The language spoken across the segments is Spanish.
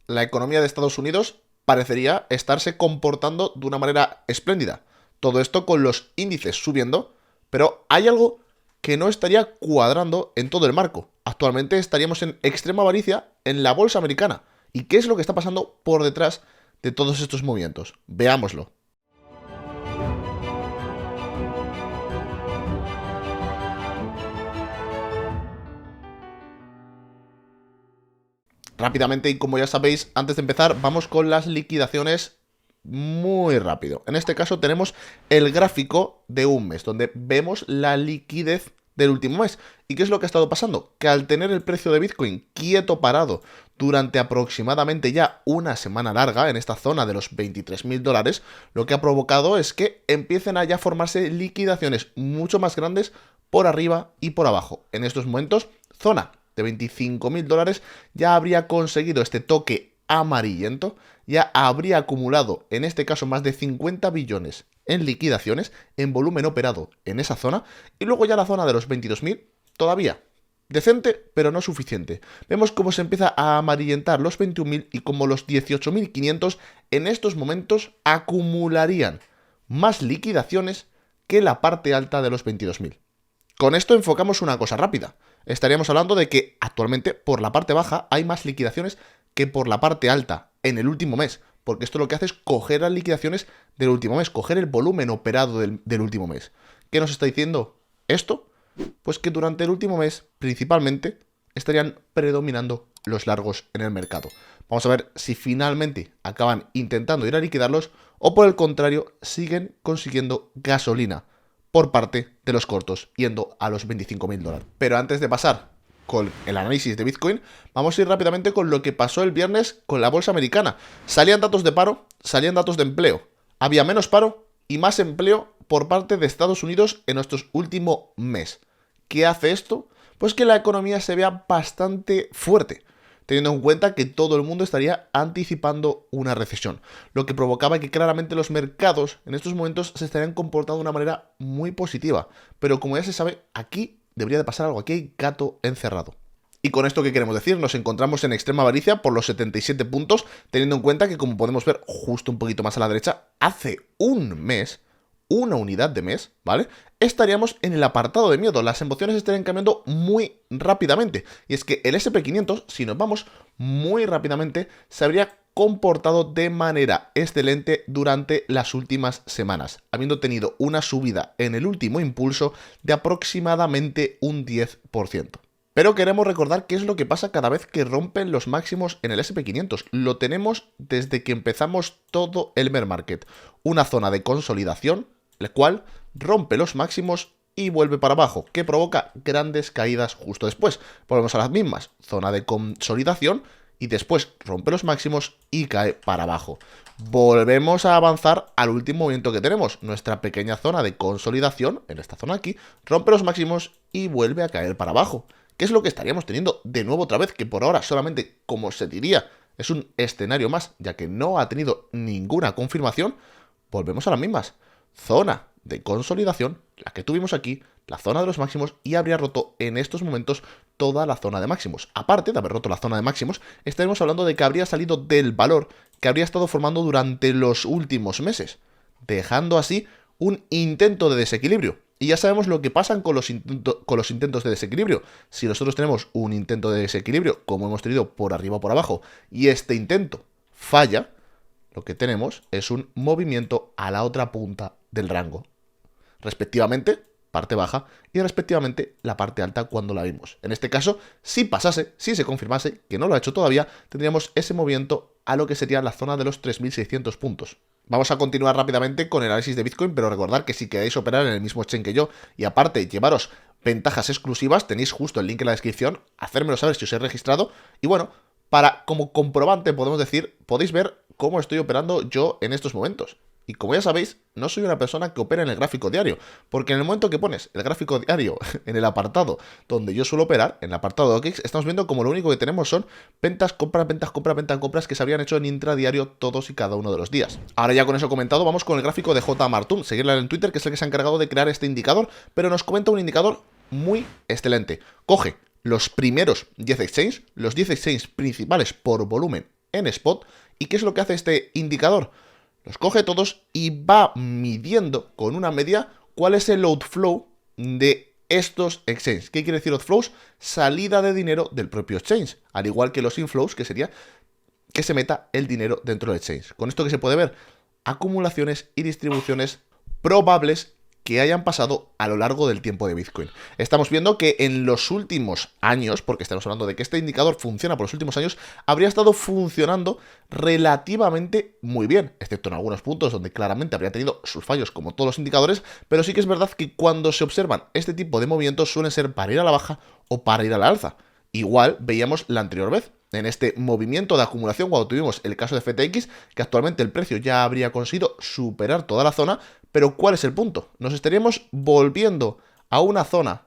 la economía de Estados Unidos parecería estarse comportando de una manera espléndida. Todo esto con los índices subiendo, pero hay algo que no estaría cuadrando en todo el marco. Actualmente estaríamos en extrema avaricia en la bolsa americana. ¿Y qué es lo que está pasando por detrás de todos estos movimientos? Veámoslo. Rápidamente, y como ya sabéis, antes de empezar, vamos con las liquidaciones muy rápido. En este caso tenemos el gráfico de un mes, donde vemos la liquidez del último mes. ¿Y qué es lo que ha estado pasando? Que al tener el precio de Bitcoin quieto parado durante aproximadamente ya una semana larga en esta zona de los 23.000 dólares, lo que ha provocado es que empiecen a ya formarse liquidaciones mucho más grandes por arriba y por abajo. En estos momentos, zona de 25.000 dólares ya habría conseguido este toque amarillento, ya habría acumulado en este caso más de 50 billones en liquidaciones, en volumen operado en esa zona, y luego ya la zona de los 22.000 todavía decente, pero no suficiente. Vemos cómo se empieza a amarillentar los 21.000 y como los 18.500 en estos momentos acumularían más liquidaciones que la parte alta de los 22.000. Con esto enfocamos una cosa rápida. Estaríamos hablando de que actualmente por la parte baja hay más liquidaciones que por la parte alta en el último mes, porque esto lo que hace es coger las liquidaciones del último mes, coger el volumen operado del último mes. ¿Qué nos está diciendo esto? Pues que durante el último mes, principalmente, estarían predominando los largos en el mercado. Vamos a ver si finalmente acaban intentando ir a liquidarlos o por el contrario siguen consiguiendo gasolina por parte de los cortos, yendo a los 25.000 dólares. Pero antes de pasar con el análisis de Bitcoin, vamos a ir rápidamente con lo que pasó el viernes con la bolsa americana. Salían datos de paro, salían datos de empleo. Había menos paro y más empleo por parte de Estados Unidos en nuestro último mes. ¿Qué hace esto? Pues que la economía se vea bastante fuerte, teniendo en cuenta que todo el mundo estaría anticipando una recesión, lo que provocaba que claramente los mercados en estos momentos se estarían comportando de una manera muy positiva. Pero como ya se sabe, aquí debería de pasar algo, aquí hay gato encerrado. ¿Y con esto qué queremos decir? Nos encontramos en extrema avaricia por los 77 puntos, teniendo en cuenta que, como podemos ver justo un poquito más a la derecha, hace un mes, una unidad de mes, ¿vale? Estaríamos en el apartado de miedo, las emociones estarían cambiando muy rápidamente. Y es que el SP500, si nos vamos muy rápidamente, se habría comportado de manera excelente durante las últimas semanas, habiendo tenido una subida en el último impulso de aproximadamente un 10%. Pero queremos recordar qué es lo que pasa cada vez que rompen los máximos en el SP500. Lo tenemos desde que empezamos todo el bear market. Una zona de consolidación, la cual rompe los máximos y vuelve para abajo, que provoca grandes caídas justo después. Volvemos a las mismas, zona de consolidación y después rompe los máximos y cae para abajo. Volvemos a avanzar al último movimiento que tenemos, nuestra pequeña zona de consolidación, en esta zona aquí, rompe los máximos y vuelve a caer para abajo. ¿Qué es lo que estaríamos teniendo de nuevo otra vez? Que por ahora solamente, como se diría, es un escenario más, ya que no ha tenido ninguna confirmación. Volvemos a las mismas. Zona de consolidación, la que tuvimos aquí, la zona de los máximos, y habría roto en estos momentos toda la zona de máximos. Aparte de haber roto la zona de máximos, estaremos hablando de que habría salido del valor que habría estado formando durante los últimos meses, dejando así un intento de desequilibrio. Y ya sabemos lo que pasa con los intentos de desequilibrio. Si nosotros tenemos un intento de desequilibrio, como hemos tenido por arriba o por abajo, y este intento falla, lo que tenemos es un movimiento a la otra punta del rango. Respectivamente, parte baja y respectivamente la parte alta cuando la vimos. En este caso, si pasase, si se confirmase, que no lo ha hecho todavía, tendríamos ese movimiento a lo que sería la zona de los 3.600 puntos. Vamos a continuar rápidamente con el análisis de Bitcoin, pero recordad que si queréis operar en el mismo exchange que yo y aparte llevaros ventajas exclusivas, tenéis justo el link en la descripción, hacérmelo saber si os he registrado y bueno, para como comprobante podemos decir, podéis ver cómo estoy operando yo en estos momentos. Y como ya sabéis, no soy una persona que opera en el gráfico diario, porque en el momento que pones el gráfico diario en el apartado donde yo suelo operar, en el apartado de OKEX, estamos viendo como lo único que tenemos son ventas, compras, ventas, compras, ventas, compras que se habrían hecho en intradiario todos y cada uno de los días. Ahora ya con eso comentado, vamos con el gráfico de J. Martún, seguirla en Twitter, que es el que se ha encargado de crear este indicador, pero nos comenta un indicador muy excelente. Coge los primeros 10 exchanges, los 10 exchanges principales por volumen en spot. ¿Y qué es lo que hace este indicador? Los coge todos y va midiendo con una media cuál es el outflow de estos exchanges. ¿Qué quiere decir outflows? Salida de dinero del propio exchange, al igual que los inflows, que sería que se meta el dinero dentro del exchange. Con esto que se puede ver, acumulaciones y distribuciones probables que hayan pasado a lo largo del tiempo de Bitcoin. Estamos viendo que en los últimos años, porque estamos hablando de que este indicador funciona por los últimos años, habría estado funcionando relativamente muy bien, excepto en algunos puntos donde claramente habría tenido sus fallos como todos los indicadores, pero sí que es verdad que cuando se observan este tipo de movimientos suelen ser para ir a la baja o para ir a la alza. Igual veíamos la anterior vez, en este movimiento de acumulación, cuando tuvimos el caso de FTX, que actualmente el precio ya habría conseguido superar toda la zona, pero ¿cuál es el punto? Nos estaríamos volviendo a una zona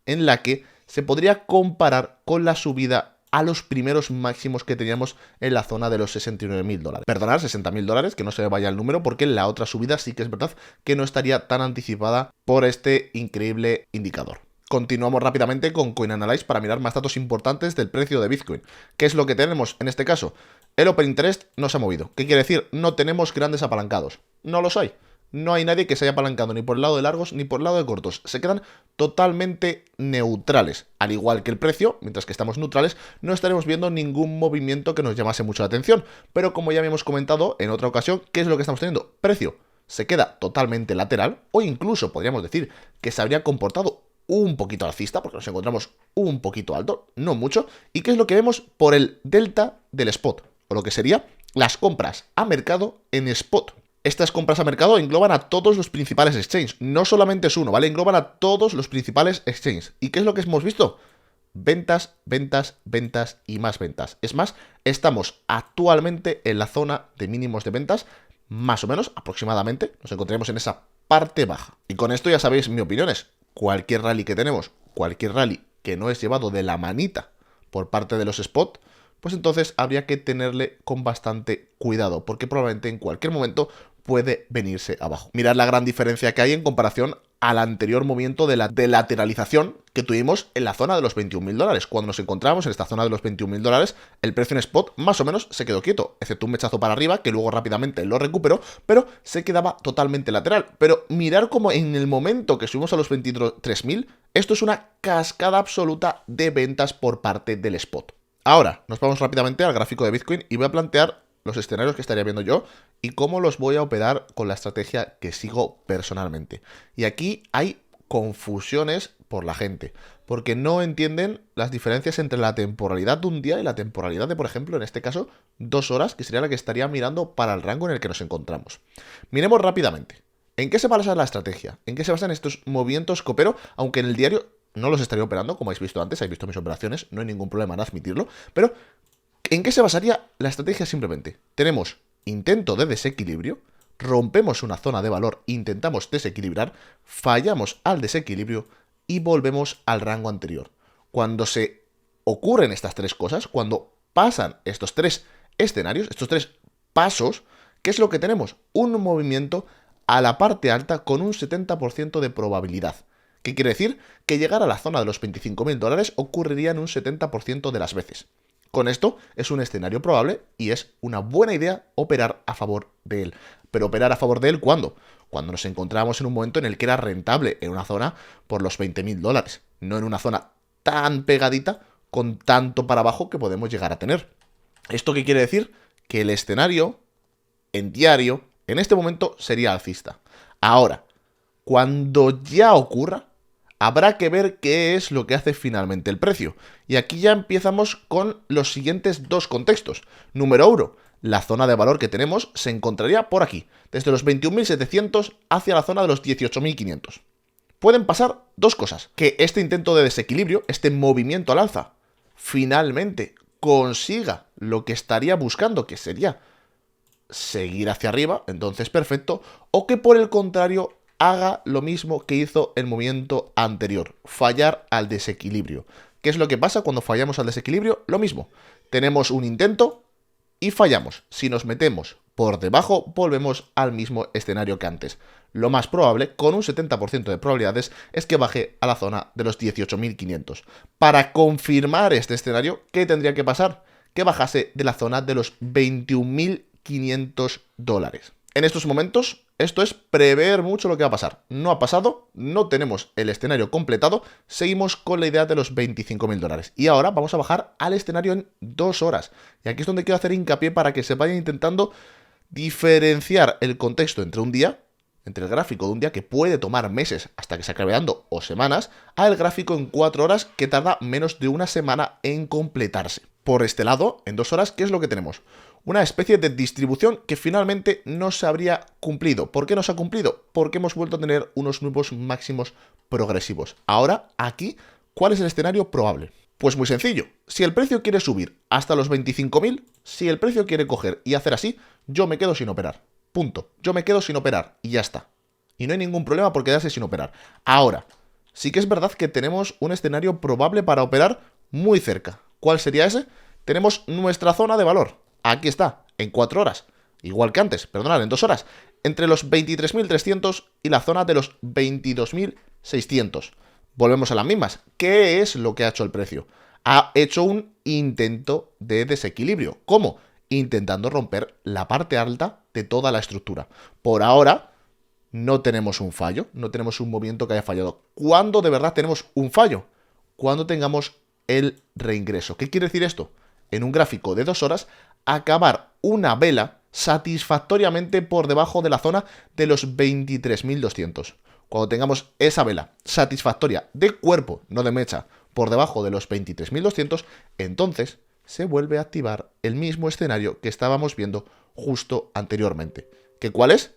en la que se podría comparar con la subida a los primeros máximos que teníamos en la zona de los $69.000. Perdonad, $60.000, que no se me vaya el número, porque la otra subida sí que es verdad que no estaría tan anticipada por este increíble indicador. Continuamos rápidamente con CoinAnalyze para mirar más datos importantes del precio de Bitcoin. ¿Qué es lo que tenemos en este caso? El Open Interest no se ha movido. ¿Qué quiere decir? No tenemos grandes apalancados. No los hay. No hay nadie que se haya apalancado ni por el lado de largos ni por el lado de cortos. Se quedan totalmente neutrales. Al igual que el precio, mientras que estamos neutrales, no estaremos viendo ningún movimiento que nos llamase mucho la atención. Pero como ya habíamos comentado en otra ocasión, ¿qué es lo que estamos teniendo? Precio se queda totalmente lateral, o incluso podríamos decir que se habría comportado un poquito alcista, porque nos encontramos un poquito alto, no mucho. ¿Y qué es lo que vemos por el delta del spot? O lo que sería las compras a mercado en spot. Estas compras a mercado engloban a todos los principales exchanges, no solamente es uno, ¿vale? Engloban a todos los principales exchanges. ¿Y qué es lo que hemos visto? Ventas, ventas, ventas y más ventas. Es más, estamos actualmente en la zona de mínimos de ventas, más o menos, aproximadamente, nos encontraremos en esa parte baja. Y con esto ya sabéis mis opiniones. Cualquier rally que tenemos, cualquier rally que no es llevado de la manita por parte de los spot, pues entonces habría que tenerle con bastante cuidado, porque probablemente en cualquier momento puede venirse abajo. Mirad la gran diferencia que hay en comparación al anterior movimiento de la lateralización que tuvimos en la zona de los $21.000. Cuando nos encontramos en esta zona de los $21.000, el precio en spot más o menos se quedó quieto, excepto un mechazo para arriba que luego rápidamente lo recuperó, pero se quedaba totalmente lateral. Pero mirar como en el momento que subimos a los 23.000, esto es una cascada absoluta de ventas por parte del spot. Ahora, nos vamos rápidamente al gráfico de Bitcoin y voy a plantear los escenarios que estaría viendo yo y cómo los voy a operar con la estrategia que sigo personalmente. Y aquí hay confusiones por la gente, porque no entienden las diferencias entre la temporalidad de un día y la temporalidad de, por ejemplo, en este caso, 2 horas, que sería la que estaría mirando para el rango en el que nos encontramos. Miremos rápidamente. ¿En qué se basa la estrategia? ¿En qué se basan estos movimientos que opero? Aunque en el diario no los estaría operando, como habéis visto antes, habéis visto mis operaciones, no hay ningún problema en admitirlo, pero ¿en qué se basaría la estrategia? Simplemente tenemos intento de desequilibrio, rompemos una zona de valor, intentamos desequilibrar, fallamos al desequilibrio y volvemos al rango anterior. Cuando se ocurren estas tres cosas, cuando pasan estos tres escenarios, estos tres pasos, ¿qué es lo que tenemos? Un movimiento a la parte alta con un 70% de probabilidad. ¿Qué quiere decir? Que llegar a la zona de los $25.000 ocurriría en un 70% de las veces. Con esto es un escenario probable y es una buena idea operar a favor de él. Pero operar a favor de él, ¿cuándo? Cuando nos encontrábamos en un momento en el que era rentable en una zona por los $20.000, no en una zona tan pegadita con tanto para abajo que podemos llegar a tener. ¿Esto qué quiere decir? Que el escenario en diario en este momento sería alcista. Ahora, cuando ya ocurra, habrá que ver qué es lo que hace finalmente el precio. Y aquí ya empezamos con los siguientes dos contextos. Número 1, la zona de valor que tenemos se encontraría por aquí, desde los 21.700 hacia la zona de los 18.500. Pueden pasar dos cosas. Que este intento de desequilibrio, este movimiento al alza, finalmente consiga lo que estaría buscando, que sería seguir hacia arriba, entonces perfecto. O que por el contrario haga lo mismo que hizo el movimiento anterior, fallar al desequilibrio. ¿Qué es lo que pasa cuando fallamos al desequilibrio? Lo mismo, tenemos un intento y fallamos. Si nos metemos por debajo, volvemos al mismo escenario que antes. Lo más probable, con un 70% de probabilidades, es que baje a la zona de los 18.500. Para confirmar este escenario, ¿qué tendría que pasar? que bajase de la zona de los 21.500 dólares. En estos momentos, esto es prever mucho lo que va a pasar. No ha pasado, no tenemos el escenario completado, seguimos con la idea de los 25.000 dólares. Y ahora vamos a bajar al escenario en 2 horas. Y aquí es donde quiero hacer hincapié para que se vayan intentando diferenciar el contexto entre un día, entre el gráfico de un día que puede tomar meses hasta que se acabe dando o semanas, a el gráfico en 4 horas que tarda menos de una semana en completarse. Por este lado, en 2 horas, ¿qué es lo que tenemos? Una especie de distribución que finalmente no se habría cumplido. ¿Por qué no se ha cumplido? Porque hemos vuelto a tener unos nuevos máximos progresivos. Ahora, aquí, ¿cuál es el escenario probable? Pues muy sencillo. Si el precio quiere subir hasta los 25.000, si el precio quiere coger y hacer así, yo me quedo sin operar. Punto. Yo me quedo sin operar y ya está. Y no hay ningún problema por quedarse sin operar. Ahora, sí que es verdad que tenemos un escenario probable para operar muy cerca. ¿Cuál sería ese? Tenemos nuestra zona de valor. Aquí está, en 4 horas. Igual que antes, perdonad, en 2 horas. Entre los 23.300 y la zona de los 22.600. Volvemos a las mismas. ¿Qué es lo que ha hecho el precio? Ha hecho un intento de desequilibrio. ¿Cómo? Intentando romper la parte alta de toda la estructura. Por ahora, no tenemos un fallo, no tenemos un movimiento que haya fallado. ¿Cuándo de verdad tenemos un fallo? Cuando tengamos el reingreso. ¿Qué quiere decir esto? En un gráfico de 2 horas, acabar una vela satisfactoriamente por debajo de la zona de los 23.200. Cuando tengamos esa vela satisfactoria de cuerpo, no de mecha, por debajo de los 23.200, entonces se vuelve a activar el mismo escenario que estábamos viendo justo anteriormente. ¿Que cuál es?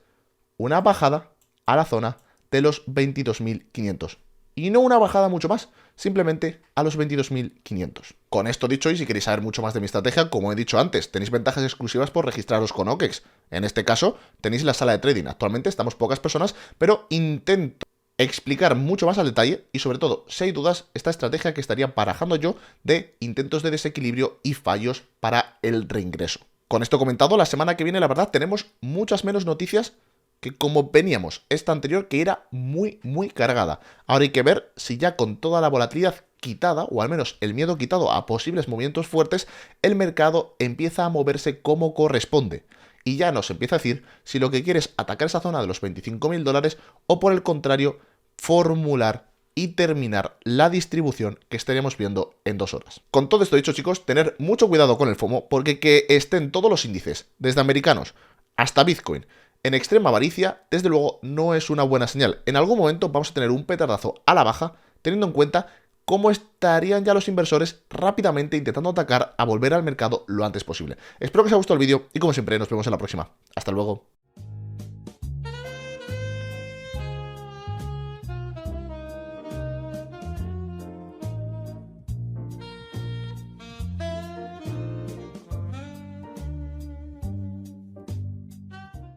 Una bajada a la zona de los 22.500. Y no una bajada mucho más, simplemente a los 22.500. Con esto dicho, y si queréis saber mucho más de mi estrategia, como he dicho antes, tenéis ventajas exclusivas por registraros con OKEx. En este caso, tenéis la sala de trading. Actualmente estamos pocas personas, pero intento explicar mucho más al detalle y sobre todo, si hay dudas, esta estrategia que estaría barajando yo de intentos de desequilibrio y fallos para el reingreso. Con esto comentado, la semana que viene, la verdad, tenemos muchas menos noticias que como veníamos esta anterior, que era muy cargada. Ahora hay que ver si ya con toda la volatilidad quitada, o al menos el miedo quitado a posibles movimientos fuertes, el mercado empieza a moverse como corresponde. Y ya nos empieza a decir si lo que quiere es atacar esa zona de los 25.000 dólares o por el contrario, formular y terminar la distribución que estaríamos viendo en 2 horas. Con todo esto dicho, chicos, tener mucho cuidado con el FOMO, porque que estén todos los índices, desde americanos hasta Bitcoin, en extrema avaricia, desde luego no es una buena señal. En algún momento vamos a tener un petardazo a la baja, teniendo en cuenta cómo estarían ya los inversores rápidamente intentando atacar a volver al mercado lo antes posible. Espero que os haya gustado el vídeo y como siempre nos vemos en la próxima. Hasta luego.